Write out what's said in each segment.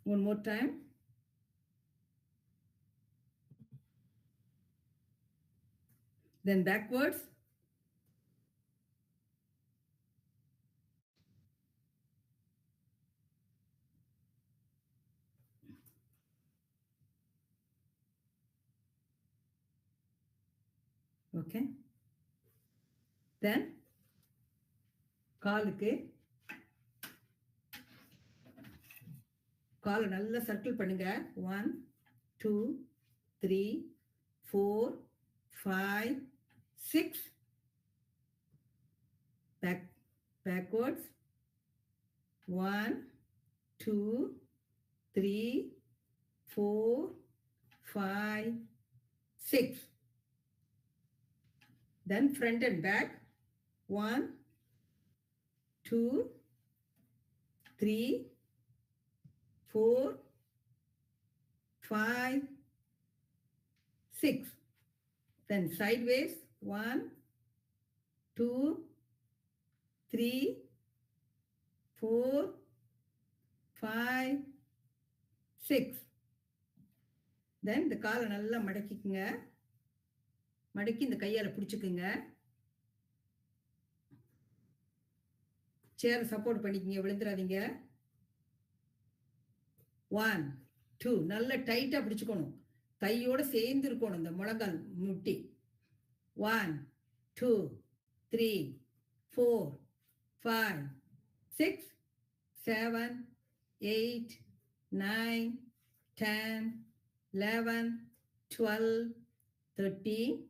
One more time. Then backwards. Okay. Then காலுக்கு காலை நல்லா சர்க்கிள் பண்ணுங்க. 1 2 3 4 5 6. Backwards. 1 2 3 4 5 6. Then front and back. 1 2 3 4 5 6. Then sideways. 1 2 3 4 5 6. Then இந்த காலை நல்லா மடக்கிக்குங்க. மடக்கி இந்த கையால பிடிச்சுக்குங்க. சேரை சப்போர்ட் பண்ணிக்கங்க, விழுந்துடாதீங்க. 1 2 நல்லா டைட்டா பிடிச்சுக்கணும். கையோட சேர்ந்து இருக்கணும் இந்த முழங்கால் முட்டி. 1 2 3 4 5 6 7 8 9 10 11 12 13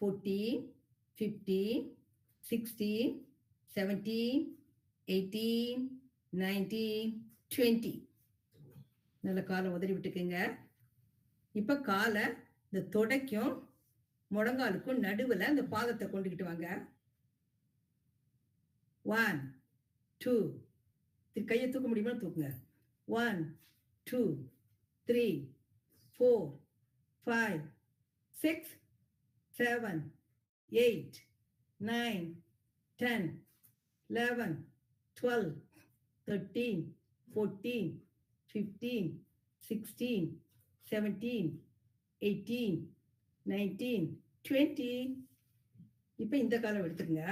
14 15 16 17 18 19 20. நல்ல காலை உதறி விட்டுக்குங்க. இப்ப காலை இந்த தொடைக்கும் முழங்காலுக்கும் நடுவில் இந்த பாதத்தை கொண்டுகிட்டு வாங்க. 1 2 கையை தூக்க முடியுமா தூக்குங்க. 1 2 3 4 5 6 7 8 9 10 11 12 13 14 15 16 17 18 19 20. இப்ப இந்த காலம் எடுத்துக்கங்க.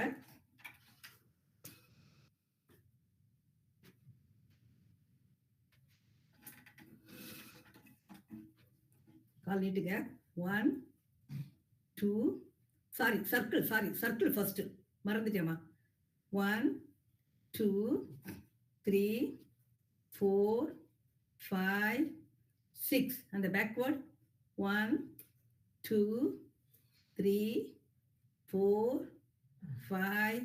கால் நீட்டுங்க. 1 2 circle first மறந்துட்டேமா. 1 2 3 4 5 6. and the backward. 1 2 3 4 5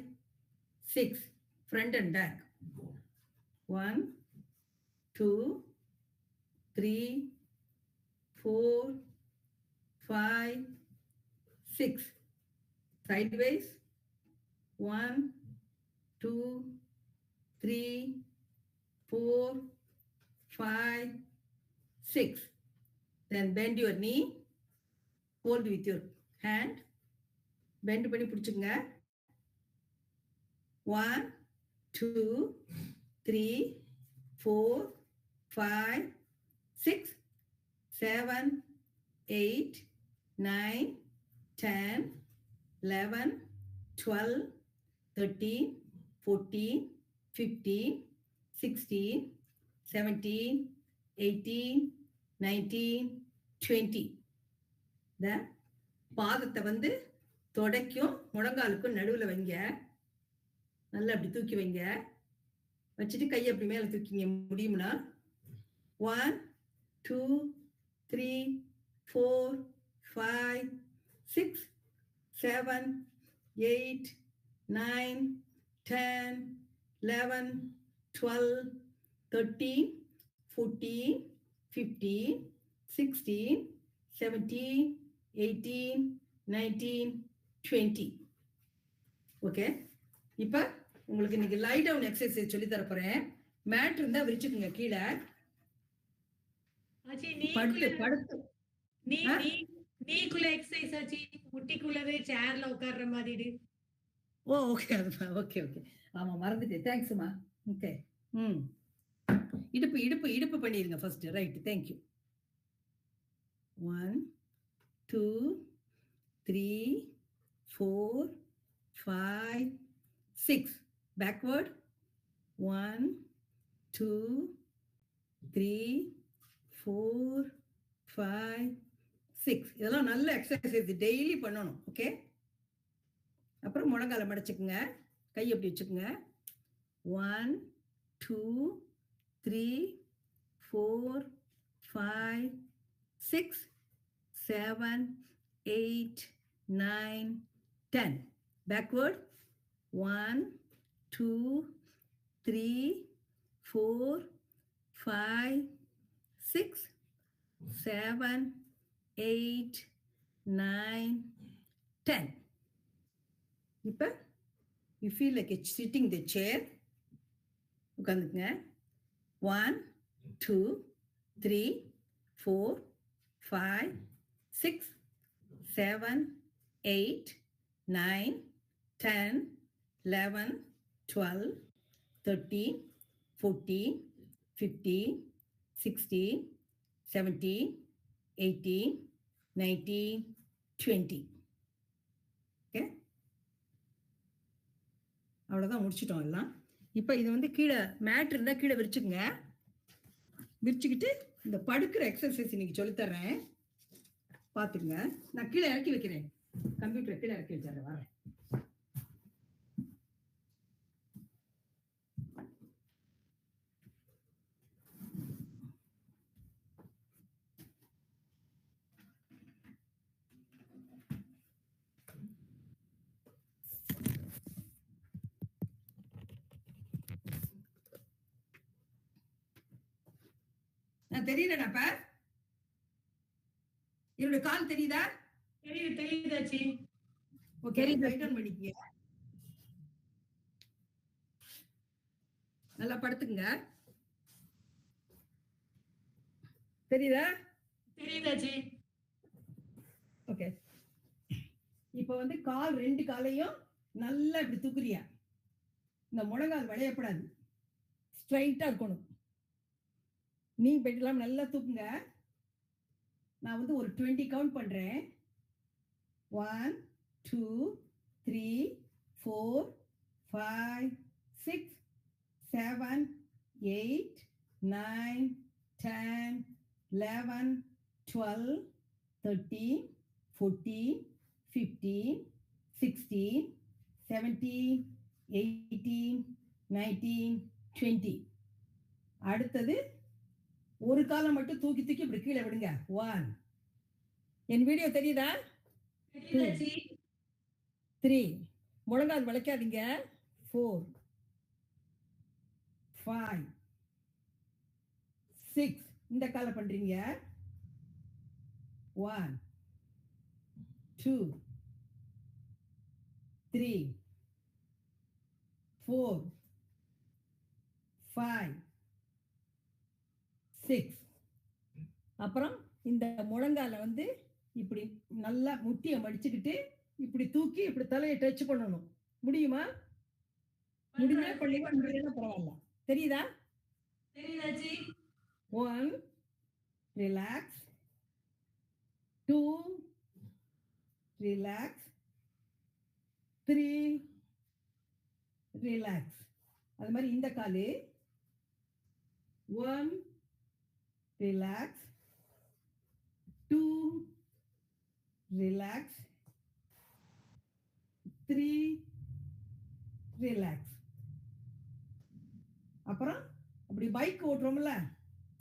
6. front and back. 1 2 3 4 5 6. sideways. 1 2 3 4 5 6. then bend your knee. hold with your hand. bend பண்ணி பிடிச்சுங்க. 1 2 3 4 5 6 7 8 9 10 11 12 13 14 15 16 17 18 19 20. இந்த பாதத்தை வந்து தொடைக்கும் முழங்காலுக்கும் நடுவில் வைங்க. நல்லா அப்படி தூக்கி வைங்க. வச்சுட்டு கையை அப்படி மேலே தூக்கிங்க முடியும்னா. 1 2 3 4 5 6 7 8 9 10 11 12 13 14 15 16 17 18 19 20. ஓகே. இப்போ உங்களுக்கு இன்னைக்கு லை டவுன் எக்ஸசைஸ் சொல்லி தர போறேன். மேட் இருந்தா விரிச்சுக்குங்க கீழே. நீக்குள்ள எக்ஸசைஸ் ஆச்சு, முட்டிக்குள்ளவே சேர்ல உட்கார்ற மாதிரி. Okay okay okay. ஆமா மறந்துட்டேன். தேங்க்ஸ்மா. ஓகே. இடுப்பு இடுப்பு இடுப்பு பண்ணிடுங்க ஃபர்ஸ்ட். Right, thank you. 1 2 3 4 5 6. Backward. 1 2 3 4 5 6. இதெல்லாம் நல்ல எக்ஸசைஸ், டெய்லி பண்ணணும். ஓகே. அப்புறம் முழங்கால மடிச்சுக்குங்க, கை எப்படி வச்சுக்குங்க. 1 2 3 4 5 6 7 8 9 10. Backward. 1 2 3 4 5 6 7 8 9 10. இப்போ you feel like it's sitting the chair. உட்காந்துக்குங்க. 1 2 3 4 5 6 7 8 9 10 11 12 13 14 15 16 17 18 19 20. Okay, அவ்வளோதான், முடிச்சிட்டோம் எல்லாம். இப்போ இது வந்து கீழே மேட் இருந்தால் கீழே விரிச்சுக்குங்க. விரிச்சுக்கிட்டு இந்த படுக்கிற எக்ஸசைஸ் இன்னைக்கு சொல்லித்தர்றேன், பார்த்துக்குங்க. நான் கீழே இறக்கி வைக்கிறேன், கம்ப்யூட்டரை கீழே இறக்கி வச்சிடுறேன், வரேன். நான் தெரியலனாப்ப என்னோட கால் தெரியுதா? தெரியுதாச்சி. ஓகே, ரைட் ஆன் பண்ணிக்கங்க. நல்லா படுத்துங்க. தெரியுதா? தெரியுதாச்சி. ஓகே, இப்போ வந்து கால் ரெண்டு காலையும் நல்லா இப்படி தூக்குறியா. இந்த முழங்கால் வளையப்படாது, ஸ்ட்ரைட்டா இருக்கணும். நீ பெட்டெல்லாம் நல்லா தூக்குங்க. நான் வந்து ஒரு 20 கவுண்ட் பண்றேன். 1 2 3 4 5 6 7 8 9 10 11 12 13 14 15 16 17 18 19 20. அடுத்தது ஒரு காலை மட்டும் தூக்கி தூக்கி இப்படி கீழே விடுங்க. 1. என் வீடியோ தெரியுதா? 2 3. முழங்கால் வளைக்காதீங்க. 4 5 6. இந்த காலை பண்றீங்க. 1 2 3 4 5 6. அப்புறம் இந்த முழங்கால வந்து இப்படி நல்லா முட்டியை மடிச்சுக்கிட்டு இப்படி தூக்கி இப்படி தலையை டச் பண்ணணும். முடியுமா? முடிஞ்சா பண்ணிக்கலாம், முடியலன்னா பரவாயில்ல. தெரியுதா? தெரியுதாச்சி. 1 ரிலாக்ஸ், 2 ரிலாக்ஸ், 3 ரிலாக்ஸ். அது மாதிரி இந்த காலு 1 relax, 2 relax, 3 relax. அப்புறம் அப்படி பைக் ஓட்டுறோம்ல,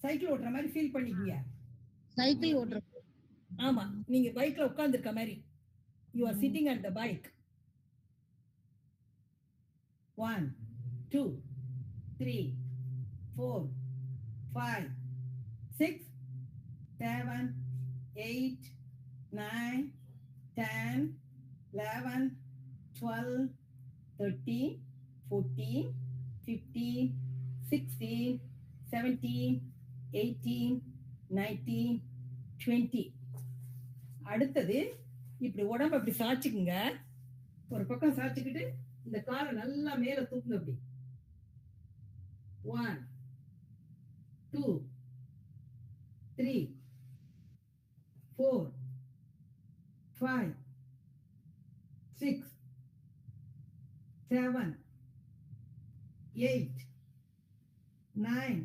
சைக்கிள் ஓட்டுற மாதிரி ஃபீல் பண்ணிக்கீங்க. சைக்கிள் ஓட்டுறோம். ஆமா, நீங்க பைக்ல உட்கார்ந்துருக்க மாதிரி. You are sitting at the bike. 1 2 3 4 5 6 7 8 9 10 11 12 13 14 15 16 17 18 19 20. அடுத்தது இப்படி உடம்பு அப்படி சாய்ச்சிக்குங்க. ஒரு பக்கம் சாய்ச்சிக்கிட்டு இந்த காலை நல்லா மேல தூக்குங்க. அப்படி 1 2 3 4 5 6 7 8 9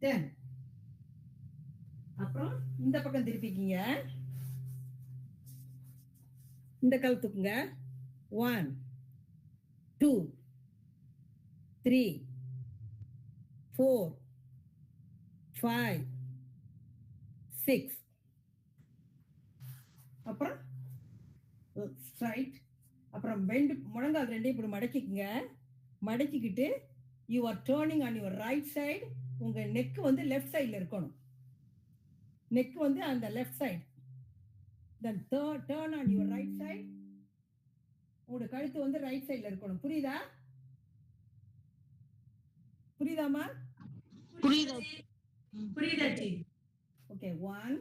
10. அப்புறம் இந்த பக்கம் திருப்பிக்கிங்க. இந்த கால் தூக்குங்க. 1 2 3 4 5 6. அப்புறம் ஸ்ட்ரைட். அப்புறம் பெண்ட், முழங்கால் ரெண்டையும் இப்படி மடக்கிக்குங்க. மடக்கிக்கிட்டு you are turning on your right side. உங்க நெக் வந்து லெஃப்ட் சைடில் இருக்கணும். நெக் வந்து அந்த left side. Then turn on your right side. உங்களோட கழுத்து வந்து ரைட் சைடில் இருக்கணும். புரியுதா? புரியுதாமா? புரியுதாச்சி. ஓகே. 1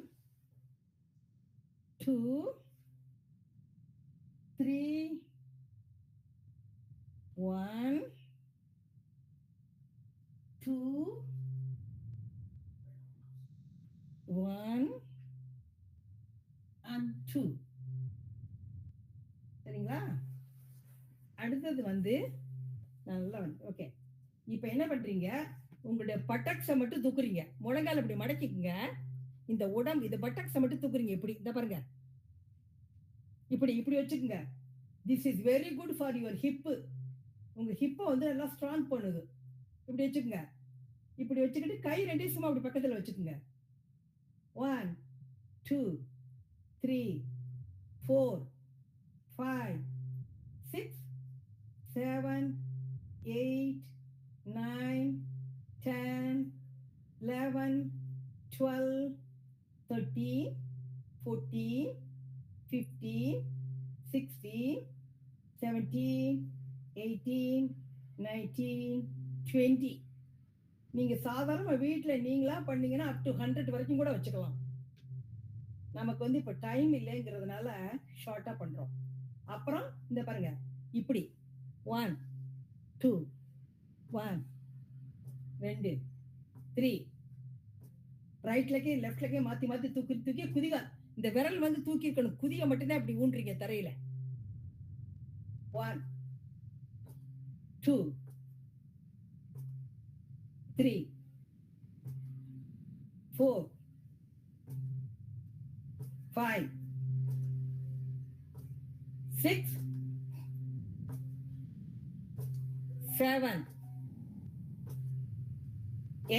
2 3 1 2 1 and 2. சரிங்களா? அடுத்தது வந்து நல்லா வந்து ஓகே. இப்போ என்ன பண்றீங்க, உங்களுடைய பட்டக்ஸை மட்டும் தூக்குறீங்க. முழங்கால் இப்படி மடக்கிக்குங்க. இந்த உடம்பு இந்த பட்டக்ஸை மட்டும் தூக்குறீங்க. இப்படி இந்த பாருங்க, இப்படி இப்படி வச்சுக்குங்க. This is very good for your hip. உங்க ஹிப்பை வந்து நல்லா ஸ்ட்ராங் பண்ணுது. இப்படி வச்சுக்கோங்க. இப்படி வச்சுக்கிட்டு கை ரெண்டையும் சும்மா அப்படி பக்கத்தில் வச்சுக்கோங்க. 1 2 3 4 5 6 7 8 9 10 11 12 13 14 15 16 17 18 19 20. நீங்க சாதாரண வீட்டில் நீங்களா பண்ணீங்கன்னா அப் டு 100 வரைக்கும் கூட வச்சுக்கலாம். நமக்கு வந்து இப்போ டைம் இல்லைங்கிறதுனால ஷார்ட்டா பண்றோம். அப்புறம் இந்த பாருங்க, இப்படி 1 2 1 2 3. ரைட்லக்கே லெஃப்ட்லக்கே மாத்தி மாத்தி தூக்கி தூக்கி குதிகா. இந்த விரல் வந்து தூக்கி இருக்கணும். குதியை மட்டும்தான் இப்படி ஊன்றீங்க தரையில. 1 2 3 4 5 6 7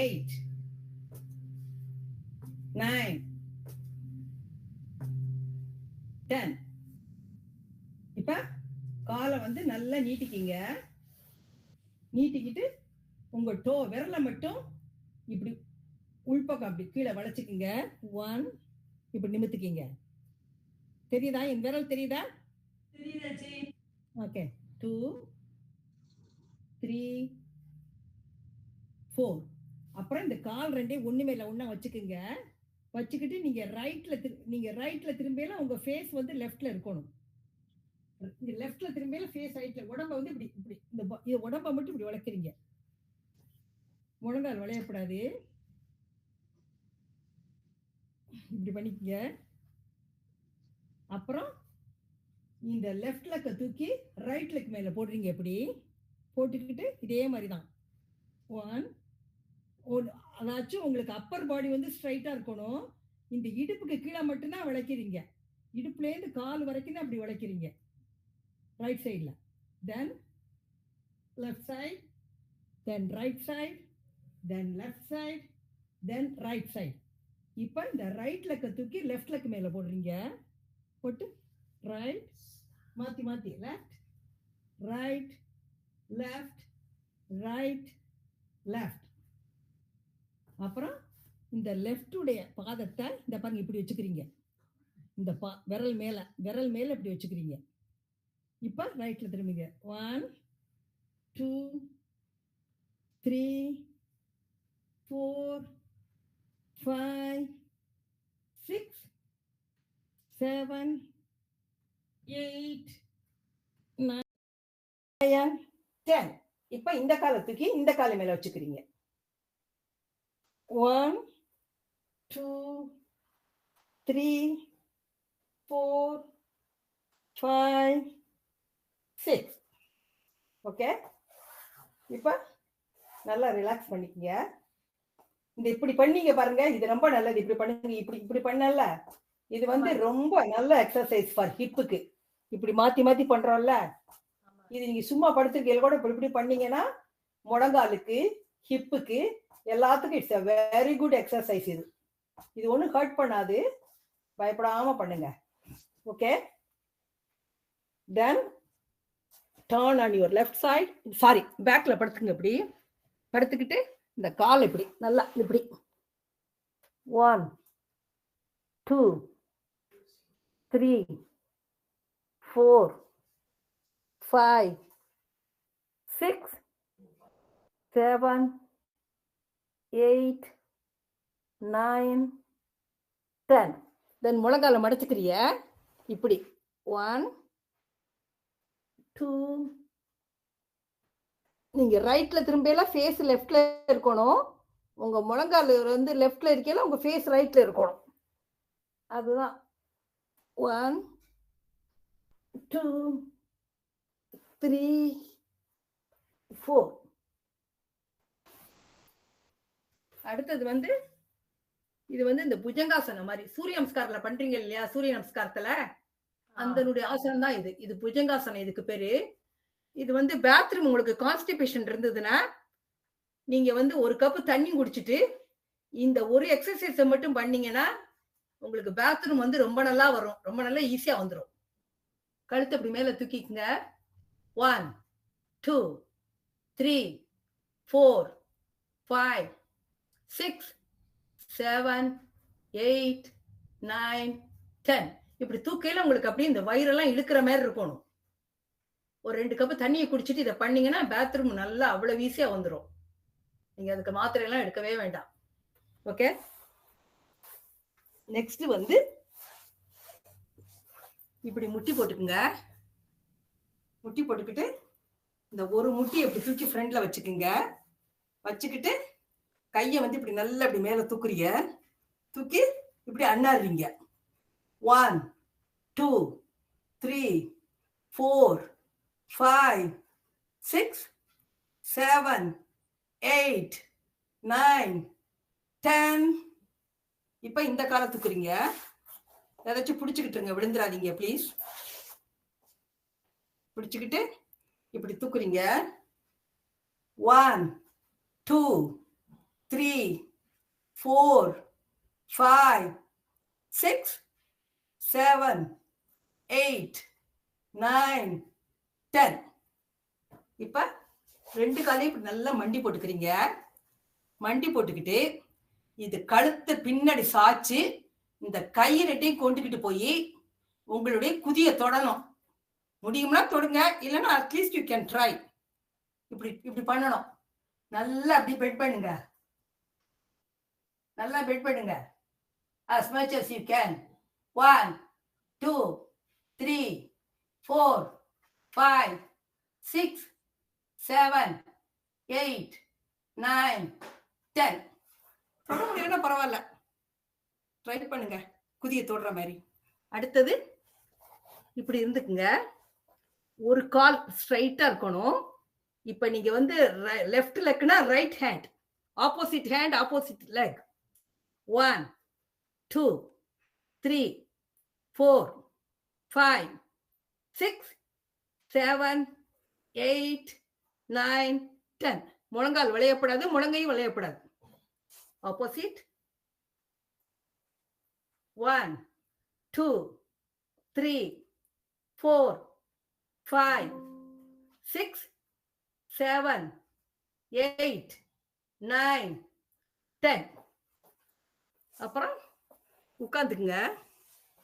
8 9 10. இப்ப காலை வந்து நல்லா நீட்டிக்கிங்க. நீட்டிக்கிட்டு உங்க விரலை மட்டும் இப்படி உள்பக்கம் அப்படி கீழே வளைச்சுக்குங்க. 1 இப்படி நிமித்துக்கிங்க. தெரியுதா? என் விரல் தெரியுதா? ஓகே. 2 3 4. அப்புறம் இந்த கால் ரெண்டையும் ஒண்ணு மேல ஒண்ணா வச்சுக்குங்க. வச்சுக்கிட்டு நீங்க ரைட்ல திரும்பியெல்லாம் உங்க ஃபேஸ் வந்து லெஃப்ட்ல இருக்கணும். இந்த லெஃப்ட்ல திரும்பியெல்லாம் ஃபேஸ் ரைட்ல. உடம்ப வந்து இப்படி இப்படி இந்த உடம்ப மட்டும் இப்படி வளைக்கிறீங்க. முழங்கால் வளையக்கூடாது. இப்படி பண்ணிக்கங்க. அப்புறம் இந்த லெஃப்ட் லெக்க தூக்கி ரைட் லெக் மேல போடுறீங்க. இப்படி போட்டுக்கிட்டு இதே மாதிரி தான் 1 அதாச்சும் உங்களுக்கு அப்பர் பாடி வந்து ஸ்ட்ரைட்டா இருக்கணும். இந்த இடுப்புக்கு கீழே மட்டும்தான் வளைக்கிறீங்க. இடுப்புலேருந்து கால் வரைக்கும் தான் அப்படி வளைக்கிறீங்க ரைட் சைடில். Then left side, then right side, then left side, then right side. இப்போ இந்த ரைட் லெக்க தூக்கி லெஃப்ட் லெக் மேலே போடுறீங்க. போட்டு ரைட் மாற்றி மாற்றி left right left right left. அப்புறம் இந்த லெஃப்டுடைய பாதத்தை இந்த பாருங்க இப்படி வச்சுக்கிறீங்க. இந்த விரல் மேல இப்படி வச்சுக்கிறீங்க. இப்போ ரைட்ல திரும்பிங்க. 1 2 3 4 5 6 7 8 9 10. இப்போ இந்த காலை தூக்கி இந்த காலை மேல வச்சுக்கிறீங்க. 1 2 3 4 5 6. ஓகே, இப்போ நல்லா ரிலாக்ஸ் பண்ணிக்கங்க. இந்த இப்படி பண்ணீங்க பாருங்க, இது ரொம்ப நல்லது. இப்படி பண்ணுங்க, இப்படி இப்படி பண்ணல, இது வந்து ரொம்ப நல்ல எக்ஸசைஸ் ஃபார் ஹிப்புக்கு. இப்படி மாத்தி மாத்தி பண்றோம்ல, இது நீங்க சும்மா படுத்துருக்கையில கூட இப்படி இப்படி பண்ணீங்கன்னா முழங்காலுக்கு, ஹிப்புக்கு, எல்லாத்துக்கும் it's a very good exercise. இது இது ஒன்றும் ஹர்ட் பண்ணாது, பயப்படாம பண்ணுங்க. Okay, then turn on your left side, sorry பேக்ல படுத்துங்க. இப்படி படுத்துக்கிட்டு இந்த கால் இப்படி நல்லா இப்படி 1 2 3 4 5 6 7 8 9 10. தென் முழங்கால மடிச்சுக்கிறிய இப்படி 1 2. நீங்க ரைட்ல திரும்பியல ஃபேஸ் லெஃப்ட்ல இருக்கணும். உங்க முழங்கால் வந்து லெஃப்ட்ல இருக்கல, உங்க ஃபேஸ் ரைட்ல இருக்கணும். அதுதான் 1 2 3 4. அடுத்தது வந்து இது வந்து இந்த புஜங்காசனம் மாதிரி சூரிய நமஸ்காரத்துல பண்றீங்க இல்லையா, சூரிய நமஸ்காரத்துல அந்தனுடைய ஆசனம் தான் இது. இது புஜங்காசனம் இதுக்கு பேரு. இது வந்து பாத்ரூம் உங்களுக்கு கான்ஸ்டிபேஷன் இருந்ததுன்னா நீங்க வந்து ஒரு கப்பு தண்ணி குடிச்சிட்டு இந்த ஒரு எக்ஸசைஸை மட்டும் பண்ணீங்கன்னா உங்களுக்கு பாத்ரூம் வந்து ரொம்ப நல்லா வரும், ரொம்ப நல்லா ஈஸியா வந்துடும். கழுத்து அப்படி மேல தூக்கிக்குங்க. 1 2 3 4 5 6 7 8 9 10. இப்படி தூக்கையில உங்களுக்கு அப்படியே இந்த வயிறெல்லாம் இழுக்கிற மாதிரி இருக்கணும். ஒரு 2 கப்பு தண்ணியை குடிச்சிட்டு இதை பண்ணீங்கன்னா பாத்ரூம் நல்லா அவ்வளவு ஈஸியா வந்துடும். நீங்க அதுக்கு மாத்திரை எல்லாம் எடுக்கவே வேண்டாம். ஓகே, நெக்ஸ்ட் வந்து இப்படி முட்டி போட்டுக்குங்க. முட்டி போட்டுக்கிட்டு இந்த ஒரு முட்டி இப்படி தூக்கி ஃப்ரண்ட்ல வச்சுக்குங்க. வச்சுக்கிட்டு கையை வந்து இப்படி நல்லா இப்படி மேல தூக்குறீங்க. தூக்கி இப்படி அண்ணாடுறீங்க. 1 2 3 4 5 6 7 8 9 10. இப்ப இந்த காலை தூக்குறீங்க. ஏதாச்சும் பிடிச்சுக்கிட்டுருங்க, விழுந்துடாதீங்க ப்ளீஸ். பிடிச்சுக்கிட்டு இப்படி தூக்குறீங்க. 1 2 3 4 5 6 7 8 9 10. இப்ப 2 காலையும் இப்படி நல்லா மண்டி போட்டுக்கிறீங்க. மண்டி போட்டுக்கிட்டு இது கழுத்தை பின்னாடி சாச்சு இந்த கை ரெட்டையும் கொண்டுகிட்டு போய் உங்களுடைய குதிய தொடணும். முடியும்னா தொடுங்க, இல்லைன்னா அட்லீஸ்ட் யூ கேன் ட்ரை. இப்படி இப்படி பண்ணணும். நல்லா அப்படி பெட் பண்ணுங்க. நல்லா பெட் பண்ணுங்க as much as you can. 1 2 3 4 5 6 7 8 9 10. தொட முடியலன்னா பரவாயில்ல, ட்ரை பண்ணுங்க குதிய தொடுற மாதிரி. அடுத்தது இப்படி இருந்துக்குங்க. ஒரு கால் ஸ்ட்ரைட்டா இருக்கணும். இப்ப நீங்க வந்து லெஃப்ட் லெக்னா right hand, opposite hand opposite leg. 1 2 3 4 5 6 7 8 9 10. முழங்கால் விளையப்படாது, முழங்கையும் விளையப்படாது. ஆப்போசிட். 1 2 3 4 5 6 7 8 9 10. அப்புறம் உட்காந்துக்குங்க.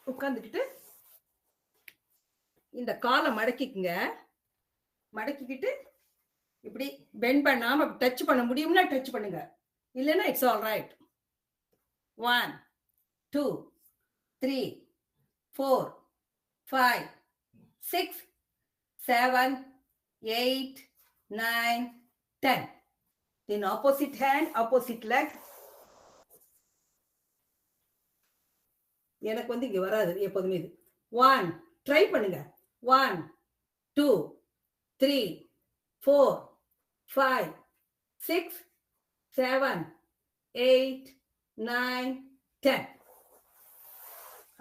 உட்காந்துக்கிட்டு இந்த காலை மடக்கிக்குங்க. மடக்கிக்கிட்டு இப்படி பெண்ட் பண்ணாம டச் பண்ண முடியும்னா டச் பண்ணுங்க, இல்லைன்னா it's all right. 1 2 3 4 5 6 7 8 9 10. In opposite hand, opposite leg. எனக்கு வந்து இங்க வராது எப்போதுமே இது. 1 ட்ரை பண்ணுங்க. 1 2 3 4 5 6 7 8 9 10.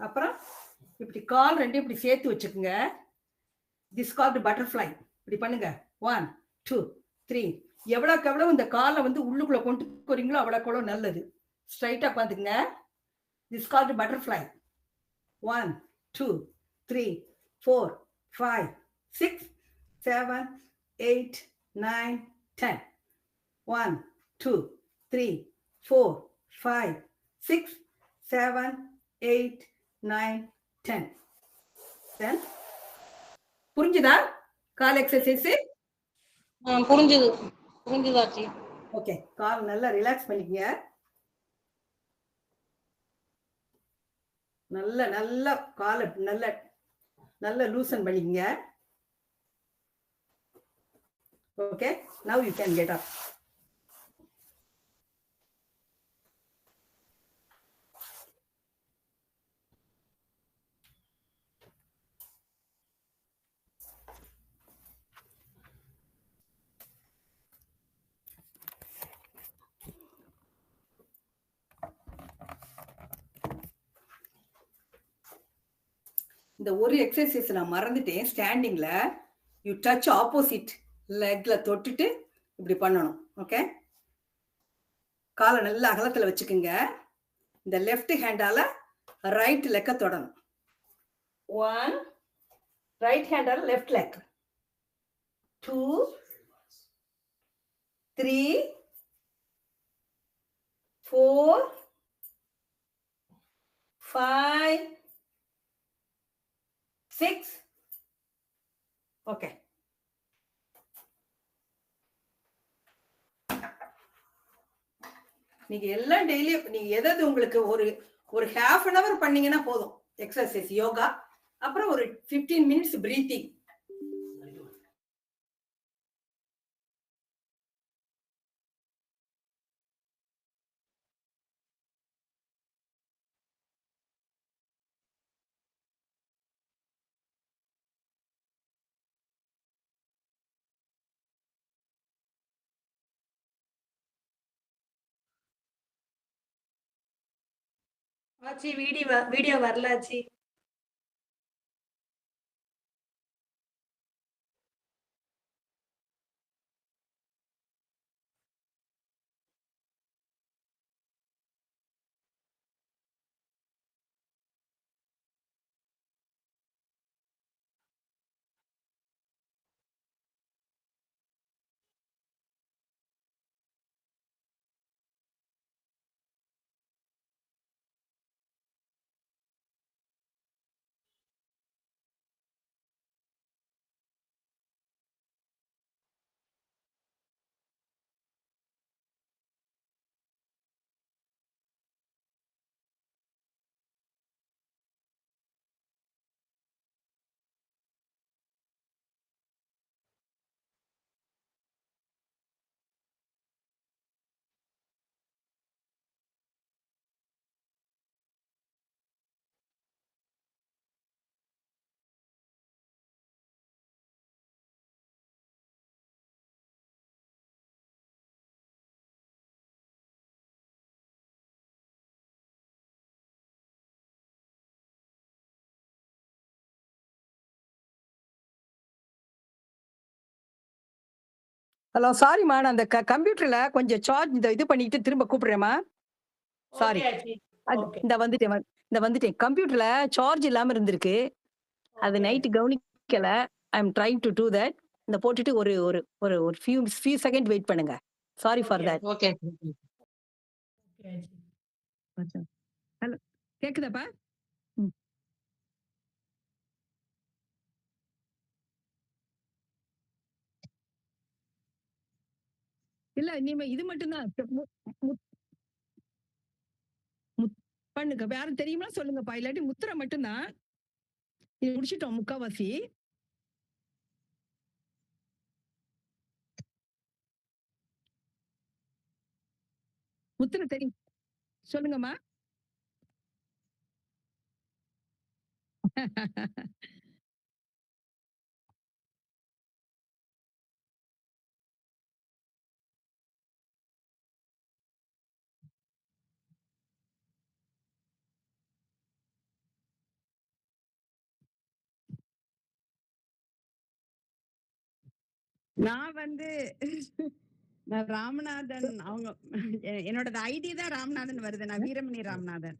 அப்புறம் இப்படி கால் ரெண்டு இப்படி சேர்த்து வச்சுக்கோங்க. This called butterfly. இப்படி பண்ணுங்க. 1 2 3. எவ்வளோக்கு எவ்வளோ இந்த காலை வந்து உள்ளுக்குள்ள கொண்டு போறீங்களோ அவ்வளோக்கு எவ்வளோ நல்லது. ஸ்ட்ரைட்டா பார்த்துக்குங்க. This called butterfly. 1 2 3 4 5 6 7 8 9 10. 1 2 3 4 5 6 7 8 9 10. 10. புரிஞ்சுதா கால் எக்ஸசைஸ்? புரிஞ்சுதாச்சு. ஓகே, கால் நல்லா ரிலாக்ஸ் பண்ணிக்கங்க. நல்ல நல்ல காலை நல்ல நல்ல லூசன் பண்ணிக்கங்க. Okay, now you can get up. இந்த ஒரு எக்ஸசைஸ் நான் மறந்துட்டேன். ஸ்டாண்டிங்ல யூ டச் ஆப்போசிட் லெக்ல தொட்டுட்டு இப்படி பண்ணணும். ஓகே, காலை நல்ல அகலத்துல வச்சுக்குங்க. இந்த லெஃப்ட் ஹேண்டால ரைட் லெக்க தொடணும். 1 ரைட் ஹேண்டால லெஃப்ட் லெக். 2 3 4 5 6. ஓகே, நீங்க எல்லாம் டெய்லியும் நீங்க எதாவது உங்களுக்கு ஒரு half an hour பண்ணீங்கன்னா போதும் எக்ஸசைஸ் யோகா. அப்புறம் ஒரு 15 minutes பிரீத்திங். ஆச்சி வீடியோ வரல ஆச்சி. ஹலோ, சாரிம்மா, நான் அந்த கம்ப்யூட்டர்ல கொஞ்சம் சார்ஜ் இது பண்ணிட்டு திரும்ப கூப்பிடுறேம்மா. சாரி. ஓகே ஆச்சி. ஓகே இந்த வந்துட்டேன். கம்ப்யூட்டர்ல சார்ஜ் இல்லாம இருந்திருக்கு. அது ஓகே நைட் கவனிக்கல. I am trying to do that. இந்த போட்டுட்டு ஒரு ஒரு ஒரு ஒரு ஃபியூ செகண்ட் வெயிட் பண்ணுங்க. Sorry for that. Okay. Okay ஆச்சி. ஹலோ, கேக்குதாப்பா? ம். இல்ல, நீங்க இது மட்டும் தான் பண்ணுங்க. வேற தெரியுமா சொல்லுங்கப்பா. இல்லாட்டி முத்திரை மட்டும் தான். இது முடிச்சிட்டோம் முக்காவாசி. முத்திரை தெரியும். சொல்லுங்கம்மா. நான் வந்து நான் ராமநாதன் அவங்க என்னோட ஐடி தான் ராமநாதன் வருது. நான் வீரமணி ராமநாதன்.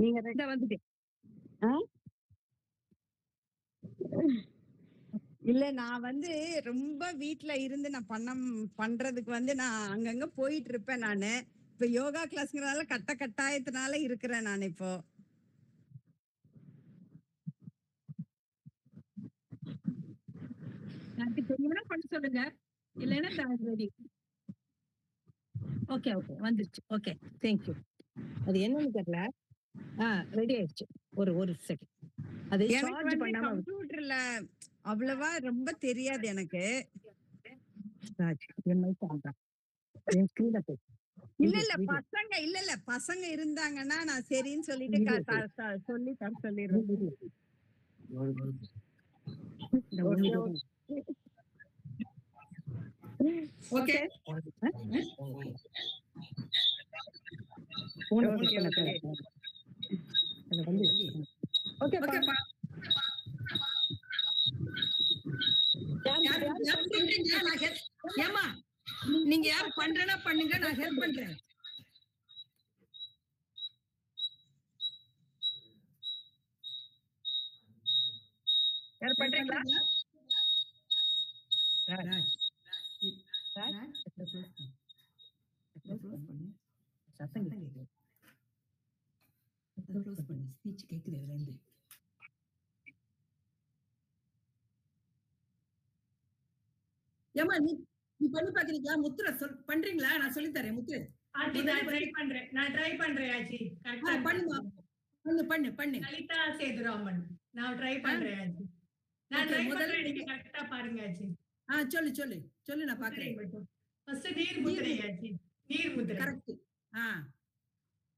நீங்க ரெண்டா வந்துட்டு இல்ல நான் வந்து ரொம்ப வீட்ல இருந்து நான் பண்றதுக்கு வந்து நான் அங்கங்க போயிட்டு இருப்பேன் நானு. இப்ப யோகா கிளாஸ்ங்கறதால கட்டாயத்தினால இருக்கிறேன் நான் இப்போ. எனக்கு தெரியும்னா பண்ண சொல்லுங்க. இல்லைன்னா ரெடி. ஓகே ஓகே வந்துருச்சு. Okay thank you. அது என்னன்னு தெரியல. ரெடி ஆயிடுச்சு. ஒரு செகண்ட். அது சார்ஜ் பண்ணாம கம்ப்யூட்டர்ல அவ்வளவா ரொம்ப தெரியாது எனக்கு. என் மைக் ஆன் தான். என் ஸ்கிரீன்ல போய். இல்ல பசங்க இருந்தாங்கன்னா நான் சரின்னு சொல்லிட்டு சொல்லி தர சொல்லிடுறேன். ஓகே ஏமா நீங்க யார் பண்றேன்னா பண்ணுங்க, நான் ஹெல்ப் பண்றேன். யார் பண்றீங்களா? சத்தம் கேக்குது. க்ளோஸ் பண்ணு. ஸ்பீச் கேக்குது அதுல இருந்து. ஏமா நீ பண்ணி பாக்குறீங்களா? முத்துர பண்றீங்களா? நான் சொல்லி தரேன். முத்துர நான் ட்ரை பண்றேன் ஆச்சி. கரெக்ட்டா பண்ணுமா. பண்ணு. லலிதா சேதுராமன். நான் ட்ரை பண்றேன் ஆச்சி. நான் ட்ரை பண்றேன். நீங்க கரெக்ட்டா பாருங்க ஆச்சி. சொல்லு நான் பாக்குறேன். ஃபர்ஸ்ட் நீர் முத்திரை ஆச்சி. நீர் முத்திரை. கரெக்ட்.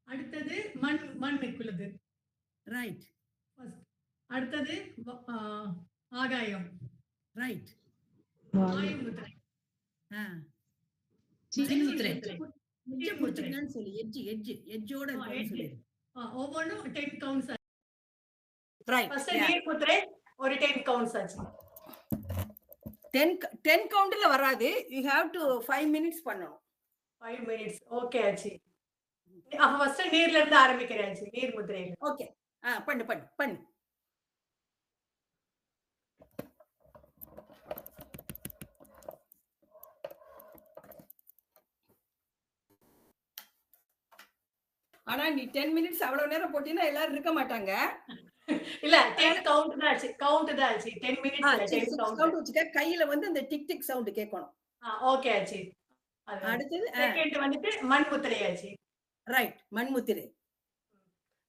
அடுத்தது மண்ணுக்குள்ளது. ரைட். அடுத்தது ஆகாயம். ரைட். வாயு முத்திரை. சின் முத்திரை. எட்ஜ் முடிச்சுக்கன்னு சொல்லி எட்ஜோட இருக்கணும் சொல்லி. ஒவ்வொன்றும் 10 கவுண்ட்ஸ். ரைட். ஃபர்ஸ்ட் நீர் முத்திரை ஒரு 10 கவுண்ட்ஸ் ஆச்சு. 10 கவுண்ட்ல வராது. யூ ஹேவ் டு 5 மினிட்ஸ் பண்ணணும். 5 மினிட்ஸ். ஓகே ஆச்சி. அப்ப ஃபர்ஸ்ட் நீர்ல இருந்து ஆரம்பிக்கிறேன் ஆச்சி. நீர் முத்திரையில. ஓகே. பண்ணு. ஆனா நீ 10 மினிட்ஸ் அவ்வளவு நேரம் போட்டீங்கன்னா எல்லாரும் இருக்க மாட்டாங்க. இல்ல 10 கவுண்ட் தான் ஆச்சு. 10 மினிட்ஸ் 10 கவுண்ட் வச்சுக்க. கையில வந்து அந்த டிக் டிக் சவுண்ட் கேட்கணும். ஓகே ஆச்சி. அடுத்தது செகண்ட் வந்துட்டு மண் முத்திரை ஆச்சி. ரைட். மண் முத்திரை.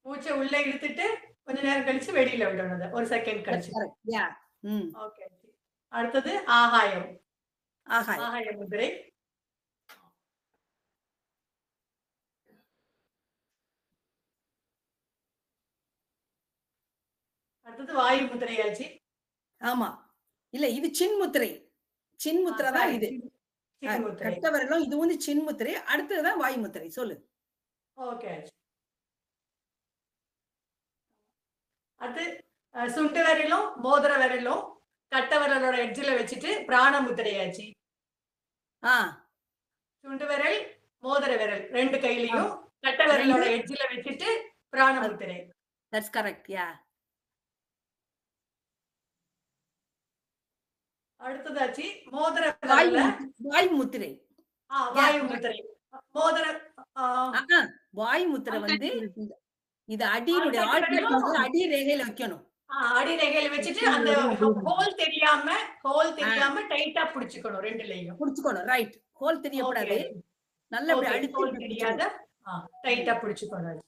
மூச்சை உள்ள இழுத்துட்டு கொஞ்ச நேரம் கழிச்சு வெளியில விடணும். ஒரு செகண்ட் கழிச்சு. யா. ஓகே ஆச்சி. அடுத்தது ஆகாயம். ஆகாய முத்திரை. அடுத்தது வாயு முத்திரை ஆச்சி. ஆமா. இல்ல இது சின் முத்திரை. சின் முத்திரை தான் இது. கட்ட விரலும் இது வந்து சின் முத்திரை. அடுத்ததுதான் வாயு முத்திரை. சொல்லு. ஓகே ஆச்சி. அடுத்து சுண்டு விரலும் மோதிர விரலும் கட்ட விரலோட எட்ஜில் வச்சுட்டு பிராண முத்திரை ஆச்சி. சுண்டு விரல் மோதிர விரல் ரெண்டு கையிலையும் கட்ட விரலோட எட்ஜில் வச்சுட்டு பிராண முத்திரை. That's correct. யா. அடுத்ததாச்சு மோதிர விரல்ல வாயு முத்திரை. வாயு முத்திரை. மோதிர வாயு முத்திரை வந்து இது அடியினுடைய ஆழ்ந்த அடி ரேகையில வைக்கணும். அடி ரேகையில வச்சுட்டு அந்த ஹோல் தெரியாம டைட்டா புடிச்சுக்கணும். ரெண்டுலயும் புடிச்சுக்கணும். ரைட். ஹோல் தெரியக்கூடாது. நல்ல அப்படி அழுத்தி தெரியாத டைட்டா புடிச்சுக்கணும்.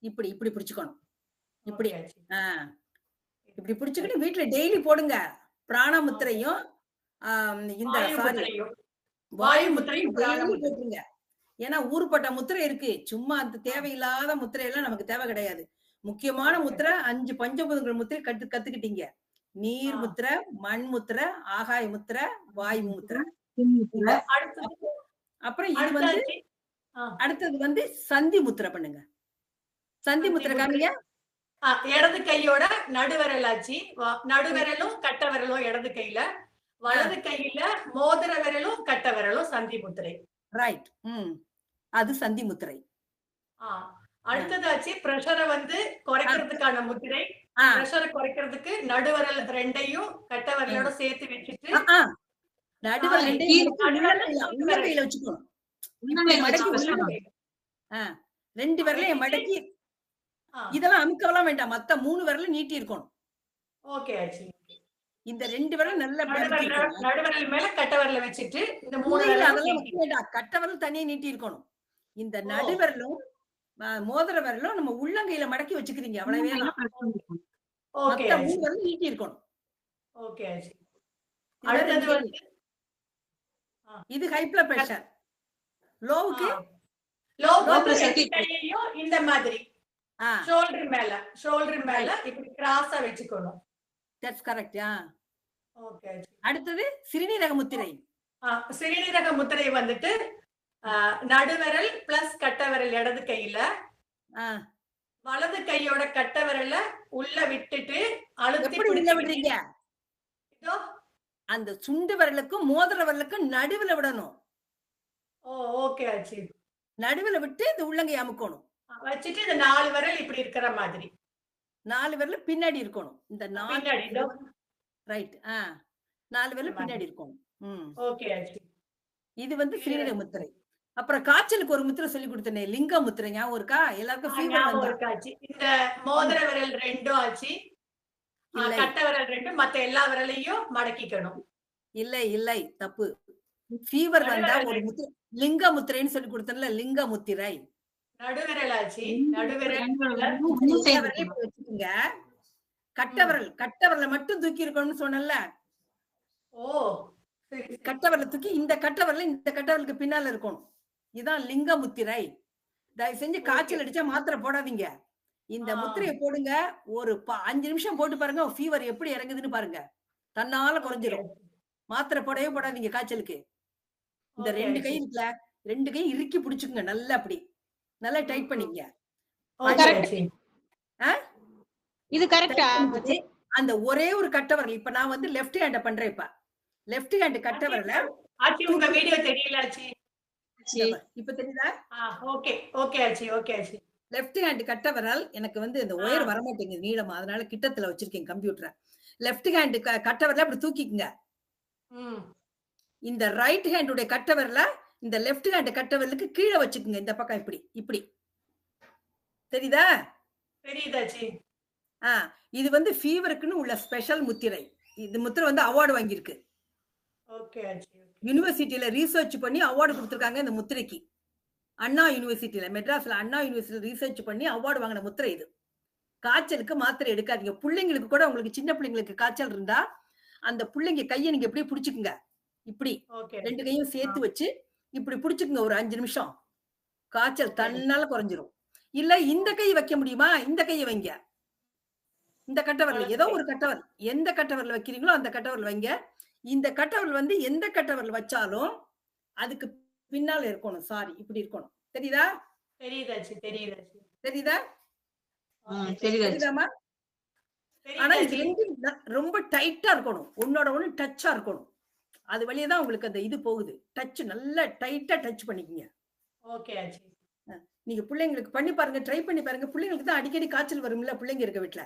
இப்படி புடிச்சுக்கணும். இப்படி இப்படி புடிச்சுக்கிட்டு வீட்டுல டெய்லி போடுங்க. பிராண முத்திரையும் இந்த வாயு முத்திரையும் போட்டுருங்க. ஏன்னா ஊருப்பட்ட முத்திரை இருக்கு. சும்மா அந்த தேவையில்லாத முத்திரை எல்லாம் நமக்கு தேவை கிடையாது. முக்கியமான முத்திரை 5 பஞ்சபூதங்கள் முத்திரை கத்துக்கிட்டீங்க. நீர் முத்திரை, மண் முத்திரை, ஆகாய முத்திரை, வாயு முத்திரை. அப்புறம் இது வந்து அடுத்தது வந்து சந்தி முத்திரை பண்ணுங்க. சந்தி முத்திரை காமிங்க. இடது கையோட நடுவிரல் ஆச்சு. நடுவிரலும் கட்ட விரலும் இடது கையில, வலது கையில மோதிர விரலும் கட்ட விரலும் சந்தி முத்திரை. ரைட். அது சந்தி முத்திரை. அடுத்ததாச்சு பிரஷரை வந்து குறைக்கிறதுக்கான முத்திரை. பிரஷரை குறைக்கிறதுக்கு நடுவிரல் 2ஐயும் கட்ட விரலோட சேர்த்து வச்சுட்டு நடுவிரல் 2ஐயும் உள்ளங்கையில வச்சுக்கணும். ரெண்டு விரலையும் மடக்கி இதெல்லாம் அமுக்கலாம் வேண்டாம். மத்த 3 விரலும் நீட்டி இருக்கணும். ஓகே ஆச்சு. இந்த 2 விரல் நல்ல நடுவிரல் மேல கட்ட விரல வச்சிட்டு இந்த 3 விரல் கட்ட விரல் தனியா நீட்டி இருக்கணும். இந்த நடுவிரலும் மோதிர விரலும் நம்ம உள்ளங்கையில மடக்கி வச்சுக்கிறீங்க. அவ்வளவே ஓகே. 3 விரல் நீட்டி இருக்கணும். ஓகே ஆச்சு. அடுத்தது வந்து இது ஹை பிளட் பிரஷர். லோவுக்கு இந்த மாதிரி ஷோல்டர் மேல இப்படி கிராஸா வெச்சுக்கணும். That's correct. ஓகே. அடுத்து சிறுநீரக முத்திரை. சிறுநீரக முத்திரை வந்துட்டு நடுவிரல் பிளஸ் கட்ட விரல் இடது கையில, வலது கையோட கட்ட விரல உள்ள விட்டுட்டு அழுத்தி உள்ள விடுறீங்க. அந்த சுண்டு விரலுக்கும் மோதிர விரலுக்கும் நடுவுல விடணும். ஓகே ஆச்சு. நடுவுல விட்டு இந்த உள்ளங்கை அமுக்கணும். வச்சிட்டு இந்த 4 விரல் இப்படி இருக்கிற மாதிரி 4 விரல் பின்னாடி இருக்கணும். இந்த 4 ரைட். 4 விரல் பின்னாடி இருக்கணும். ஓகே ஆச்சு. இது வந்து சிறுநீரக முத்திரை. அப்புறம் காய்ச்சலுக்கு ஒரு முத்திரை சொல்லி கொடுத்தனே, லிங்க முத்திரை. ஞாபகம் இருக்கா? எல்லாருக்கும் ஃபீவர் வந்தாச்சு. இந்த மோதிர விரல் 2 ஆச்சு, கட்ட விரல் 2, மத்த எல்லா விரலையும் மடக்கிக்கணும். இல்லை தப்பு. ஃபீவர் வந்தா ஒரு முத்திரை லிங்க முத்திரைன்னு சொல்லி கொடுத்தேன்ல, லிங்க முத்திரை. நடுவிரல் ஆச்சு. நடுவிரல் வச்சுக்கோங்க. கட்ட விரல மட்டும் தூக்கி இருக்கணும்னு சொன்னல. கட்ட விரல தூக்கி இந்த கட்ட விரல இந்த கட்ட விரலுக்கு பின்னால இருக்கணும். இதுதான் லிங்க முத்திரை. தயவு செஞ்சு காய்ச்சல் அடிச்சா மாத்திரை போடாதீங்க. இந்த முத்திரையை போடுங்க. ஒரு 5 நிமிஷம் போட்டு பாருங்க, ஃபீவர் எப்படி இறங்குதுன்னு பாருங்க. தன்னால குறைஞ்சிரும். மாத்திரை போடவே போடாதீங்க காய்ச்சலுக்கு. இந்த 2 கை இருக்குல்ல, 2 கை இறுக்கி பிடிச்சுக்குங்க. நல்லா அப்படி நல்லா டைட் பண்ணிக்கங்க. இது கரெக்டா? அந்த ஒரே ஒரு கட்ட விரல். இப்ப நான் வந்து லெஃப்ட் ஹேண்ட பண்றேன். இப்ப லெஃப்ட் ஹேண்ட் கட்ட விரல ஆச்சி. உங்க வீடியோ தெரியல ஆச்சி. இப்ப தெரியுதா? ஓகே ஓகே ஆச்சி. ஓகே ஆச்சி. லெஃப்ட் ஹேண்ட் கட்ட விரல் எனக்கு வந்து இந்த ஒயர் வர மாட்டேங்குது நீளமா, அதனால கிட்டத்துல வச்சிருக்கேன் கம்ப்யூட்டரை. லெஃப்ட் ஹேண்ட் கட்ட விரல அப்படி தூக்கிக்குங்க. இந்த ரைட் ஹேண்டுடைய கட்ட விரல இந்த லெஃப்ட் ஹேண்ட் கட்ட விரலுக்கு கீழே வச்சுக்குங்க. இந்த பக்கம் இப்படி இப்படி. தெரியுதா? தெரியுதாச்சி. இது வந்து ஃபீவருக்குன்னு உள்ள ஸ்பெஷல் முத்திரை. இந்த முத்திரை வந்து அவார்டு வாங்கியிருக்கு. ஓகே ஆச்சி. யூனிவர்சிட்டியில ரீசர்ச் பண்ணி அவார்டு கொடுத்திருக்காங்க இந்த முத்திரைக்கு. அண்ணா யூனிவர்சிட்டியில, மெட்ராஸ்ல அண்ணா யூனிவர்சிட்டியில ரீசர்ச் பண்ணி அவார்டு வாங்கின முத்திரை இது. காய்ச்சலுக்கு மாத்திரை எடுக்காதீங்க. பிள்ளைங்களுக்கு கூட, உங்களுக்கு சின்ன பிள்ளைங்களுக்கு காய்ச்சல் இருந்தா அந்த பிள்ளைங்க கையை நீங்க எப்படியே பிடிச்சுக்குங்க. இப்படி 2 கையும் சேர்த்து வச்சு இப்படி பிடிச்சுக்குங்க ஒரு 5 நிமிஷம். காய்ச்சல் தன்னால குறைஞ்சிரும். இல்ல இந்த கை வைக்க முடியுமா? இந்த கையை வைங்க. இந்த கட்டவரல் ஏதோ ஒரு கட்டவரல், எந்த கட்டவரல் வைக்கிறீங்களோ அந்த கட்டவரல் வைங்க. இந்த கட்டவரல் வந்து எந்த கட்டவரல் வச்சாலும் அதுக்கு பின்னால இருக்கணும். சாரி, இப்படி இருக்கணும். தெரியுதா? தெரியுதா? தெரியுதாமா? ஆனா இது ரொம்ப டைட்டா இருக்கணும். ஒன்னோட ஒண்ணு டச்சா இருக்கணும். அது வழியதான் உங்களுக்கு அந்த இது போகுது. டச் நல்லா டைட்டா டச் பண்ணிக்கங்க. ஓகே ஆச்சி. நீங்க பிள்ளைங்களுக்கு பண்ணி பாருங்க, ட்ரை பண்ணி பாருங்க. பிள்ளைங்களுக்கு தான் அடிக்கடி காய்ச்சல் வரும்ல பிள்ளைங்க இருக்க வீட்டுல.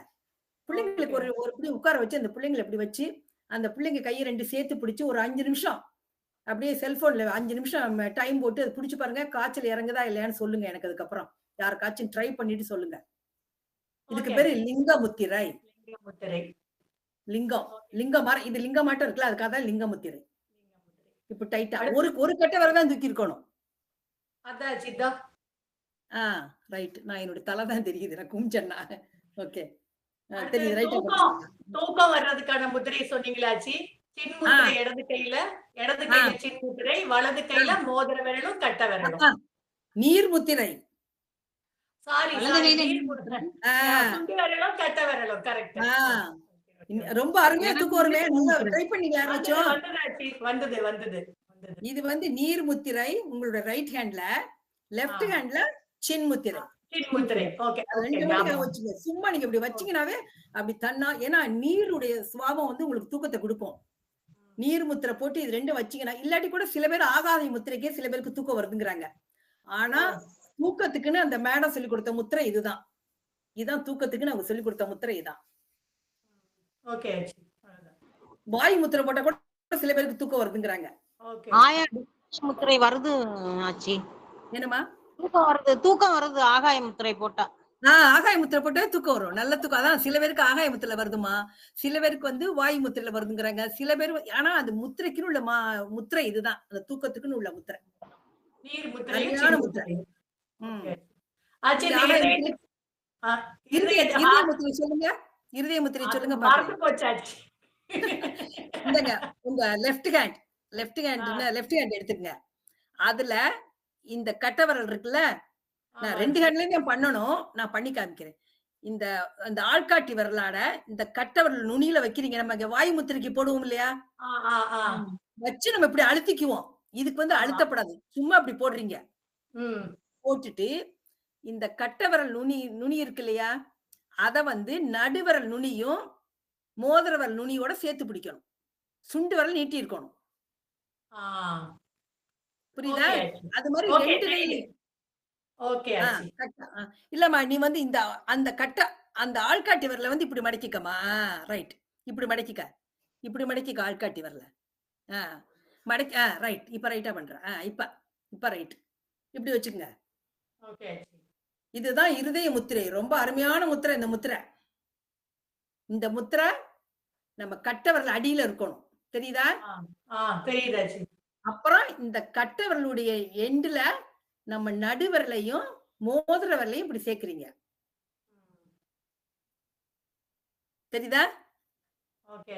பிள்ளைங்களுக்கு ஒரு இப்படி உட்கார வச்சு அந்த பிள்ளைங்களை இப்படி வச்சு அந்த பிள்ளைங்க கையை 2 சேர்த்து பிடிச்சு ஒரு 5 நிமிஷம் அப்படியே செல்போன்ல 5 நிமிஷம் டைம் போட்டு அதை பிடிச்சு பாருங்க. காய்ச்சல் இறங்குதா இல்லையான்னு சொல்லுங்க எனக்கு. அதுக்கப்புறம் யாருக்காச்சும் ட்ரை பண்ணிட்டு சொல்லுங்க. இதுக்கு பேரு லிங்க முத்திரை. லிங்கம் இது லிங்கம் மாட்டம் இருக்குல்ல, அதுக்காக தான் லிங்க முத்திரை. இப்ப டைட்டா ஒரு கட்ட வரதான் தூக்கி இருக்கணும். ரைட். நான் என்னோட தலை தான் தெரியுது, நான் குஞ்சன்னா. ஓகே, தெரியுது. ரைட். தூக்கம் வர்றதுக்கான முத்திரை சொன்னீங்களாச்சி. சின் முத்திரை இடது கையில சின் முத்திரை, வலது கையில மோதிர விரலும் கட்ட விரலும். நீர் முத்திரை. சாரி வலது சாரி கையில நீர் முத்திரை. ஆ, சுண்டு விரலும் கட்ட விரலும் கரெக்ட். ஆ. ரொம்ப அருமையா தூக்கம் வருமே. நல்லா ட்ரை பண்ணீங்க யாராச்சும்? வந்தது வந்தது. இது வந்து நீர் முத்திரை உங்களோட ரைட் ஹேண்ட்ல, லெஃப்ட் ஹேண்ட்ல சின் முத்திரை. முத்திரை. ஓகே அது ஓகே 2 மட்டும் வச்சுங்க. சும்மா நீங்க இப்படி வச்சீங்கனாவே அப்படி தன்னா, ஏன்னா நீருடைய சுவாபம் வந்து உங்களுக்கு தூக்கத்தை கொடுக்கும். நீர் முத்திரை போட்டு இது 2 வச்சீங்கன்னா, இல்லாட்டி கூட சில பேர் ஆகாய முத்திரைக்கே சில பேருக்கு தூக்கம் வருதுங்கிறாங்க. ஆனா தூக்கத்துக்குன்னு அந்த மேடம் சொல்லி கொடுத்த முத்திரை இதுதான். இதுதான் தூக்கத்துக்குன்னு அவங்க சொல்லி கொடுத்த முத்திரை இதான். ஓகே. வாய் முத்திரை போட்டா கூட சில பேருக்கு தூக்கம் வருதுங்கிறாங்க. ஓகே. ஆயா முத்திரை வருது ஆச்சி. என்னமா? தூக்கம் வருது ஆகாய முத்திரை போட்டா. ஆகாய முத்திரை போட்டா தூக்கம் வரும். நல்ல தூக்கம். அதான் சில பேருக்கு ஆகாய முத்திரை வருதுமா, சில பேருக்கு வந்து வாய் முத்திரையில வருதுங்கிறாங்க. சில பேர் ஆனா அது முத்திரைக்குன்னு உள்ள முத்திரை இதுதான். அந்த தூக்கத்துக்குன்னு உள்ள முத்திரை. நீர் முத்திரை. சரியான முத்திரை. ஆச்சி இருதய முத்திரை சொல்லுங்க. இருதய முத்திரை சொல்லுங்க மறந்து பாக்கலாம். போச்சாச்சு. இந்தங்க உங்க லெஃப்ட் ஹேண்ட் எடுத்துக்கங்க. அதுல இந்த கட்டவரல் இருக்குல்ல, நான் 2 ஹேண்ட்லயும் பண்ணணும். நான் பண்ணி காமிக்கிறேன். இந்த அந்த ஆள்காட்டி விரலாட இந்த கட்டவரல் நுனியில வைக்கிறீங்க. நம்ம இங்க வாய் முத்திரைக்கு போடுவோம் இல்லையா? வச்சு நம்ம இப்படி அழுத்திக்குவோம். இதுக்கு வந்து அழுத்தப்படாது. சும்மா இப்படி போடுறீங்க. போட்டுட்டு இந்த கட்டவரல் நுனி இருக்கு இல்லையா? அத வந்து நடுவரல் நுனியும் மோதிரவரல் நுனியோட சேர்த்து பிடிக்கணும். சுண்டு வரல் நீட்டி இருக்கணும். புரியுதா? அது மாதிரி 2 கையிலயும். ஓகே. இல்லம்மா நீ வந்து இந்த அந்த ஆள்காட்டி விரல வந்து இப்படி மடக்கிக்கமா. ரைட். இப்படி மடக்கிக்க. இப்படி மடக்கிக்க ஆள்காட்டி விரல. மடக்கி ரைட். இப்ப ரைட்டா பண்ற. இப்ப ரைட். இப்படி வச்சுக்கங்க. ஓகே. இதுதான் இருதய முத்திரை. ரொம்ப அருமையான முத்திரை இந்த முத்திரை. இந்த முத்திரை நம்ம கட்டவரல் அடியில இருக்கணும். தெரியுதா? தெரியுதாச்சு. அப்புறம் இந்த கட்டவரலுடைய எண்டுல நம்ம நடுவரலையும் மோதிர வரலையும் இப்படி சேர்க்கிறீங்க. தெரியுதா? ஓகே.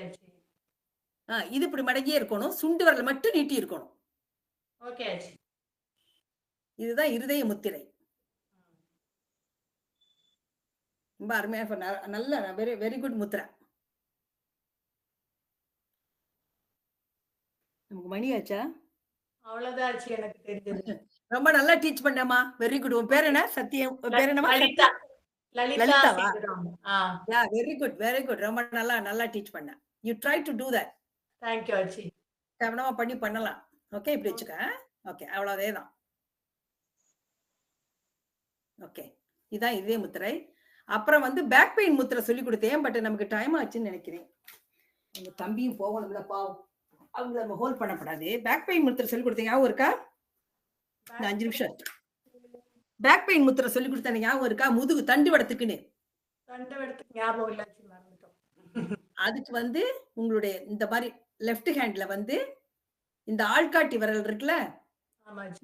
இது இப்படி மடங்கியே இருக்கணும். சுண்டு வரல மட்டும் நீட்டி இருக்கணும். ஓகே. இதுதான் இருதய முத்திரை. ரொம்ப அருமையா நல்ல வெரி வெரி குட் முத்திரை. நமக்கு மணி ஆச்சா? அவ்வளவுதான் ஆச்சு எனக்கு தெரிஞ்சது. ரொம்ப நல்லா டீச் பண்ணமா. Very good. உன் பேர் என்ன? சத்தியம். பேர் என்னமா? லலிதா. லலிதாவா? Very good very good. ரொம்ப நல்லா டீச் பண்ண. You try to do that. Thank you ஆச்சி. கவனமா பண்ணலாம். ஓகே இப்படி வச்சுக்க. ஓகே அவ்வளவுதான். ஓகே இதான் இதே முத்திரை. அப்புறம் வந்து பேக் பெயின் முத்திரை சொல்லி கொடுத்தேன். பட் நமக்கு டைம் ஆச்சுன்னு நினைக்கிறேன். உங்க தம்பியும் போகணும்ல பாவம். அவங்க நம்ம ஹோல்ட் பண்ணப்படாது. பேக் பெயின் முத்திரை சொல்லி கொடுத்தீங்க ஞாபகம் இருக்கா? 5 நிமிஷம். பேக் பெயின் முத்திரை சொல்லி கொடுத்தேன் ஞாபகம் இருக்கா? முதுகு தண்டுவடத்துக்குன்னு. ஞாபகம் இல்ல. அதுக்கு வந்து உங்களுடைய இந்த மாதிரி லெஃப்ட் ஹேண்ட்ல வந்து இந்த ஆள்காட்டி விரல் இருக்குல்ல,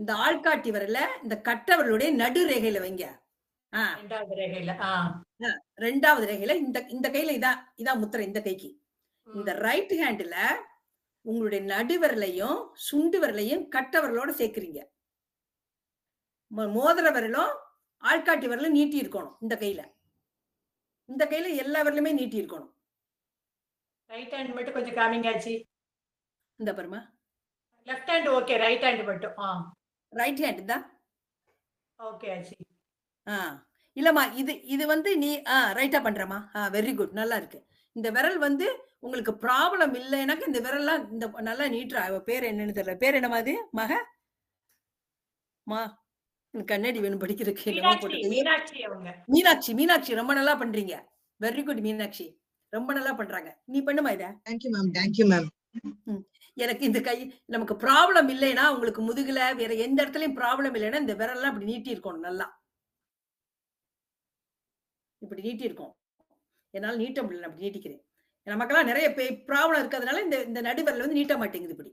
இந்த ஆள்காட்டி விரல இந்த கட்டை விரலுடைய நடு ரேகையில வைங்க. 2வது ரேகையில இந்த கையில இதான் முத்திரை. இந்த கைக்கு இந்த ரைட் ஹேண்ட்ல உங்களுடைய நடுவிரலையும் சுண்டு விரலையும் கட்டை விரலோட சேர்க்கிறீங்க. மோதிர விரலும் ஆள்காட்டி விரலும் நீட்டி இருக்கணும். இந்த கையில எல்லா விரலுமே நீட்டி இருக்கணும். ரைட் ஹேண்ட் மட்டும் கொஞ்சம் காமிங்க ஆச்சி. இந்த பாருமா. Left hand okay. Right hand மட்டும். ரைட் ஹேண்ட் தான். ஓகே ஆச்சி. இல்லம்மா இது வந்து நீ ரைட்டா பண்றமா. Very good. நல்லா இருக்கு. இந்த விரல் வந்து உங்களுக்கு ப்ராப்ளம் இல்லைனாக்க இந்த விரல்லாம் இந்த நல்லா நீட்டுறா. பேர் என்னன்னு தெரியல. பேர் என்னமா அது? கண்ணாடி வேணும் படிக்கிறதுக்கு. மீனாட்சி ரொம்ப நல்லா பண்றீங்க. Very good Meenakshi. ரொம்ப நல்லா பண்றாங்க. நீ பண்ணுமா இத? Thank you ma'am. எனக்கு இந்த கை நமக்கு ப்ராப்ளம் இல்லைன்னா, உங்களுக்கு முதுகுல வேற எந்த இடத்துலயும் ப்ராப்ளம் இல்லைன்னா இந்த விரல்லாம் இப்படி நீட்டி இருக்கணும். நல்லா இப்படி நீட்டி இருக்கும். என்னால நீட்ட முடியல. அப்படி நீட்டிக்கிறேன். நமக்கெல்லாம் நிறைய ப்ராப்ளம் இருக்கிறதுனால இந்த நடுவிரல் வந்து நீட்ட மாட்டேங்குது இப்படி.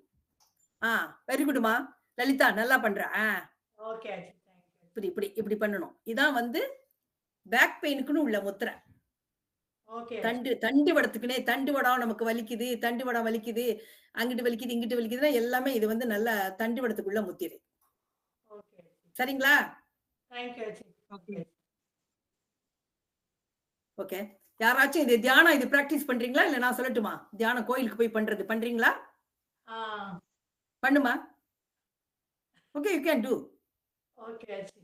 வெரி குட்மா லலிதா. நல்லா பண்ற. ஓகே. இப்படி பண்ணணும். இதான் வந்து பேக் பெயினுக்குன்னு உள்ள முத்திரை. தண்டு வடத்துக்குனே தண்டு வடம் நமக்கு வலிக்குது, தண்டு வடம் வலிக்குது, அங்கிட்டு வலிக்குது, இங்கிட்டு வலிக்குதுன்னா எல்லாமே இது வந்து நல்ல தண்டு வடத்துக்குள்ள முத்திரை. சரிங்களா? தேங்க்யூ ஆச்சி. ஓகே. ஓகே. யாராச்சும் இது தியானம் இது பிராக்டிஸ் பண்றீங்களா? இல்ல நான் சொல்லட்டுமா? தியானம் கோயிலுக்கு போய் பண்றது பண்றீங்களா? பண்ணுமா. Okay, you can do. Okay ஆச்சி.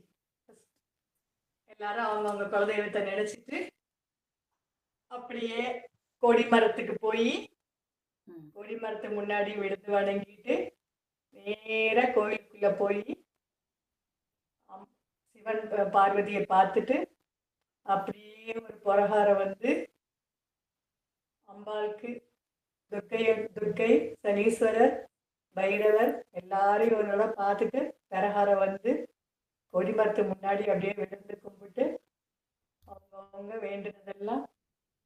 எல்லாரும் அவங்கவுங்க குலதெய்வத்தை நினைச்சிட்டு அப்படியே கொடி மரத்துக்கு போய் கொடி மரத்து முன்னாடி விழுந்து வணங்கிட்டு நேரா கோயிலுக்குள்ள போய் சிவன் பார்வதியை பார்த்துட்டு அப்படியே ஒரு புறகாரம் வந்து அம்பாளுக்கு துர்க்கை, சனீஸ்வரர், பைரவர் எல்லாரையும் ஒரு நாளா பார்த்துட்டு பிரகாரம் வந்து கொடிமரத்து முன்னாடி அப்படியே விழுந்து கும்பிட்டு அவங்க வேண்டினதெல்லாம்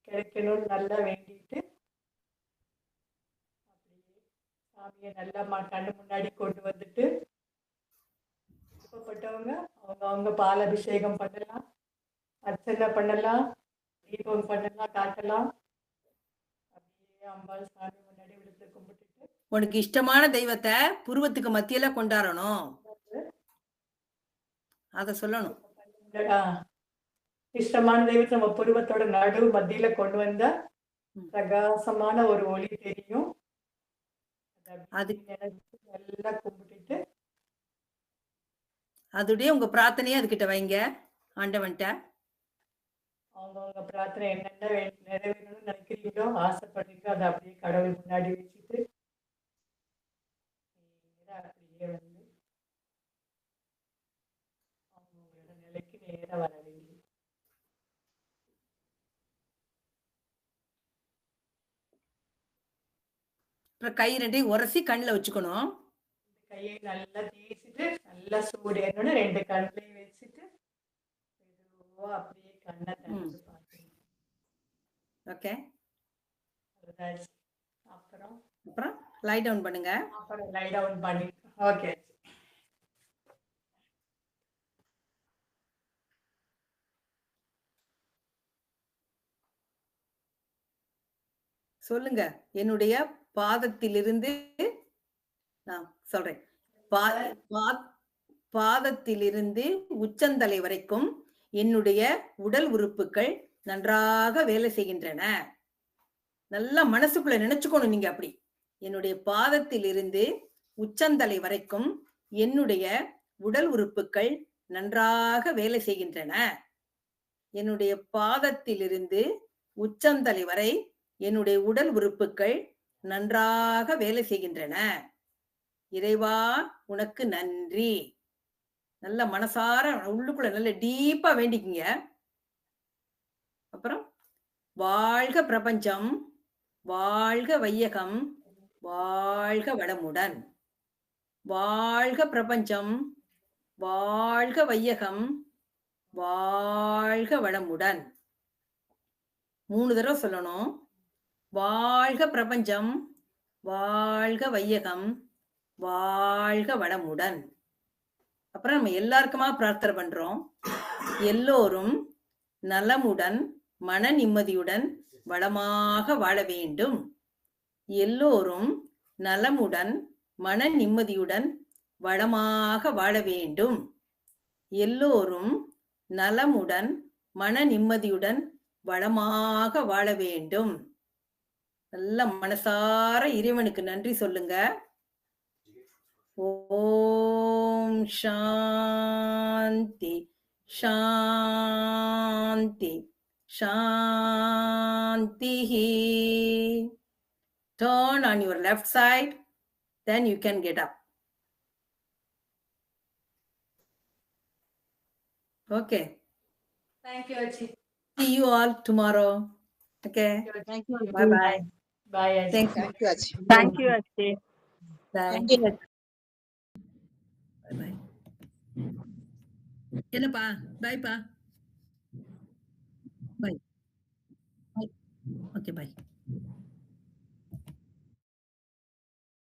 கிடைக்கணும்னு நல்லா வேண்டிட்டு அப்படியே சாமியை நல்லா கண்ணு முன்னாடி கொண்டு வந்துட்டு விருப்பப்பட்டவங்க அவங்க பால் அபிஷேகம் பண்ணலாம், அர்ச்சனை பண்ணலாம், தீபம் பண்ணலாம், காட்டலாம். அப்படியே அம்பாள் சாமி முன்னாடி விழுந்து கும்பிட்டுட்டு உனக்கு இஷ்டமான தெய்வத்தை புருவத்துக்கு மத்தியில கொண்டாடணும். அத சொல்லணும். இஷ்டமான தெய்வத்தை நம்ம புருவத்தோட நடு மத்தியில கொண்டு வந்தா பிரகாசமான ஒரு ஒளி தெரியும். அது நல்லா கும்பிட்டுட்டு அதுடைய உங்க பிரார்த்தனையே அதுகிட்ட வைங்க ஆண்டவன்ட்ட. அவங்கவுங்க பிரார்த்தனை என்னென்ன நிறைவேறணும்னு நினைக்கிறீங்களோ, ஆசைப்படுறீங்களோ அதை அப்படியே கடவுள் முன்னாடி வச்சுட்டு அப்படியே வந்து அவங்களோட நிலைக்கு நேரா வர வேண்டியது. அப்புறம் கை ரெண்டையும் உரசி கண்ணில் வச்சுக்கணும். கையை நல்லா தேய்ச்சிட்டு நல்லா சூடு என்னோட 2 கண்ணையும் வச்சுட்டு மெதுவா அப்படியே கண்ணை திறந்து பார்க்கணும். ஓகே. அப்புறம் லை டவுன் பண்ணுங்க. அப்புறம் லை டவுன் பண்ணி ஓகே. சொல்லுங்க. என்னுடைய பாதத்திலிருந்து நான் சொல்றேன். பாதத்திலிருந்து உச்சந்தலை வரைக்கும் என்னுடைய உடல் உறுப்புகள் நன்றாக வேலை செய்கின்றன. நல்லா மனசுக்குள்ள நினைச்சுக்கணும் நீங்க. அப்படி என்னுடைய பாதத்திலிருந்து உச்சந்தலை வரைக்கும் என்னுடைய உடல் உறுப்புகள் நன்றாக வேலை செய்கின்றன. என்னுடைய பாதத்திலிருந்து உச்சந்தலை வரை என்னுடைய உடல் உறுப்புகள் நன்றாக வேலை செய்கின்றன. இறைவா உனக்கு நன்றி. நல்ல மனசார உள்ளுக்குள்ள நல்ல டீப்பா வேண்டிக்கிங்க. அப்புறம் வாழ்க பிரபஞ்சம், வாழ்க வையகம், வாழ்க வளமுடன். வாழ்க பிரபஞ்சம், வாழ்க வையகம், வாழ்க வளமுடன். 3 தடவை சொல்லணும். வாழ்க பிரபஞ்சம், வாழ்க வையகம், வாழ்க வளமுடன். அப்புறம் நம்ம எல்லாருக்குமா பிரார்த்தனை பண்றோம். எல்லோரும் நலமுடன் மன நிம்மதியுடன் வளமாக வாழ வேண்டும். எல்லோரும் நலமுடன் மன நிம்மதியுடன் வளமாக வாழ வேண்டும். எல்லோரும் நலமுடன் மன நிம்மதியுடன் வளமாக வாழ வேண்டும். நல்ல மனசார இறைவனுக்கு நன்றி சொல்லுங்க. ஓம் சாந்தி சாந்தி சாந்தி. Turn on your left side, then you can get up. Okay. Thank you Achi. See you all tomorrow. Okay. Thank you. Bye bye. Bye Achi. Thank you. Thank you, Achi. Thank you, Achi. Thank you. Bye bye. என்னப்பா பாய்ப்பா. By. Okay bye.